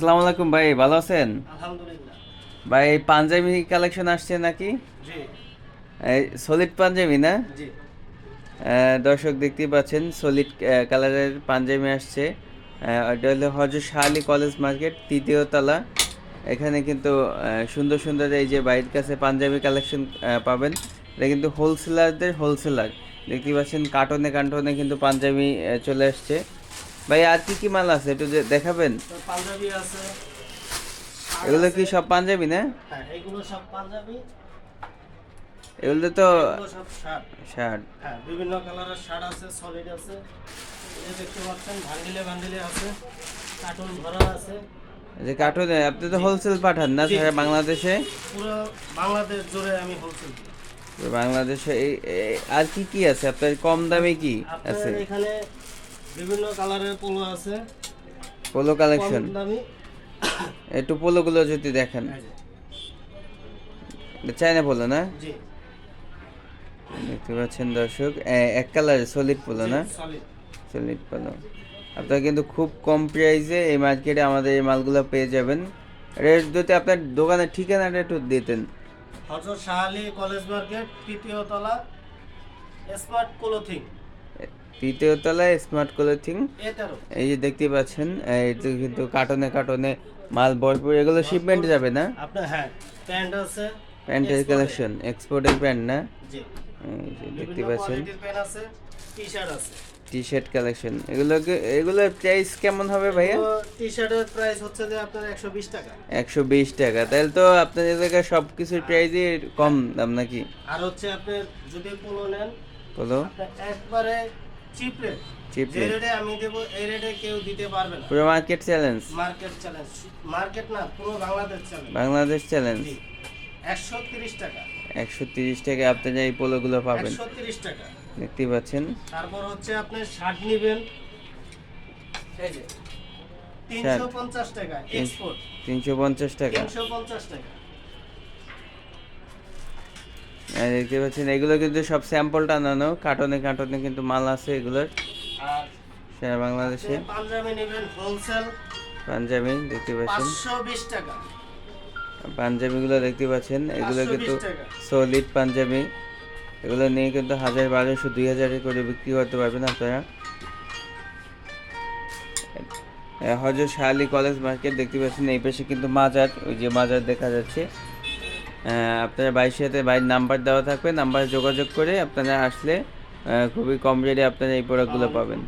আসসালামু আলাইকুম ভাই, ভালো আছেন? আলহামদুলিল্লাহ। ভাই পাঞ্জাবি কালেকশন আসছে নাকি? জি। এই সলিড পাঞ্জাবি না? জি। দর্শক দেখতেই পাচ্ছেন সলিড কালারের পাঞ্জাবি আসছে। এটা হলো হজরত শাহ আলী কলেজ মার্কেট, তৃতীয় তলা। এখানে কিন্তু সুন্দর সুন্দর এই যে বাইরের কাছে পাঞ্জাবি কালেকশন পাবেন। এটা কিন্তু হোলসেলারদের হোলসেলার। দেখতেই পাচ্ছেন কার্টনে কার্টনে কিন্তু পাঞ্জাবি চলে আসছে। ভাই আর কি কি মাল আছে একটু দেখাবেন? তো পাঞ্জাবি আছে, শার্ট এগুলো আছে। কি সব পাঞ্জাবি না? হ্যাঁ, এগুলো সব পাঞ্জাবি। এগুলো তো এগুলো সব শার্ট। শার্ট। হ্যাঁ, বিভিন্ন কালারের শার্ট আছে, সলিড আছে। এই যে দেখতে পাচ্ছেন বান্ডিলে বান্ডিলে আছে, কার্টুন ভরা আছে। যে কার্টুনে আপনি তো জি। হোলসেল পাঠান না জি, সারা জি। বাংলাদেশে? পুরো বাংলাদেশ জুড়ে আমি হোলসেল দিই। তো বাংলাদেশে আর কি কি আছে আপনার কম দামে কি আপনার আছে? এখানে বিভিন্ন কালারের পোলো আছে, পোলো কম কালেকশন, দামি। একটু পোলোগুলো যদি দেখেন। এই যে, এটা চায়না পোলো না? জি। দেখতে পাচ্ছেন দর্শক, এক কালারের সলিড পোলো জি, না? সলিড। Solid polo. আপনারা কিন্তু খুব কম প্রাইসে এই মার্কেটে আমাদের এই মালগুলো পেয়ে যাবেন। রেট যদি আপনার দোকানের ঠিকানাটা একটু দিতেন। হযরত শাহ আলী কলেজ মার্কেট, তৃতীয় তলা, স্মার্ট ক্লোথিং, তৃতীয় তলায় স্মার্ট ক্লথিং। এটারও এই যে দেখতে পাচ্ছেন, এটা কিন্তু কার্টনে কার্টনে মাল ভরপুর। এগুলো শিপমেন্ট যাবে না? আপনার, হ্যাঁ, প্যান্ট আছে, প্যান্টের এক্সপোর্টের। কালেকশন, এক্সপোর্টের প্যান্ট না? জি। এই যে দেখতে বিভিন্ন পাচ্ছেন কোয়ালিটির প্যান্ট আছে, টি শার্ট আছে। T shirt collection. এগুলোর প্রাইস কেমন হবে ভাইয়া? টি শার্টের প্রাইস হচ্ছে যে আপনার 120 টাকা। 120 টাকা? তাহলে তো আপনাদের জায়গায় সব কিছুর প্রাইসই কম দাম নাকি? আর হচ্ছে আপনার যদি পোলো নেন, বলো। আপনার একবারে চিপ রেট। চিপ যে রেট, রেটে আমি দেবো এই রেটে কেউ দিতে পারবে না। পুরো market challenge. Market challenge, market না, পুরো বাংলাদেশ চ্যালেঞ্জ। বাংলাদেশ চ্যালেঞ্জ। জি। 130 টাকা। 130 টাকা আপনারা এই পোলোগুলো পাবেন। 130 টাকা। দেখতে পাচ্ছেন তারপর হচ্ছে আপনি শার্ট নিবেন, এই যে শার্ট 350 টাকা এক্সপোর্ট। 350 টাকা। 350 টাকা। দেখতে পাচ্ছেন এগুলো কিন্তু সব স্যাম্পল টানানো, কার্টনে কার্টনে কিন্তু মাল আছে এগুলোর আর সারা বাংলাদেশে। আপনি পাঞ্জাবি নেবেন হোলসেল, পাঞ্জাবি দেখতে পাচ্ছেন, 520 টাকা। পাঞ্জাবিগুলো দেখতে পাচ্ছেন, এগুলো কিন্তু 520 টাকা। সলিড পাঞ্জাবি। এগুলো নিয়ে কিন্তু 1000, 1200, 2000 করে বিক্রি করতে পারবেন আপনারা। হজরত শাহ আলী কলেজ মার্কেট দেখতে পাচ্ছেন, এই পাশে কিন্তু মাজার, ওই যে মাজার দেখা যাচ্ছে। আপনারা বাইরের সাথে বাইরের নাম্বার দেওয়া থাকবে, নাম্বারে যোগাযোগ করে আপনারা আসলে খুবই কম রেটে আপনারা এই প্রোডাক্টগুলো পাবেন।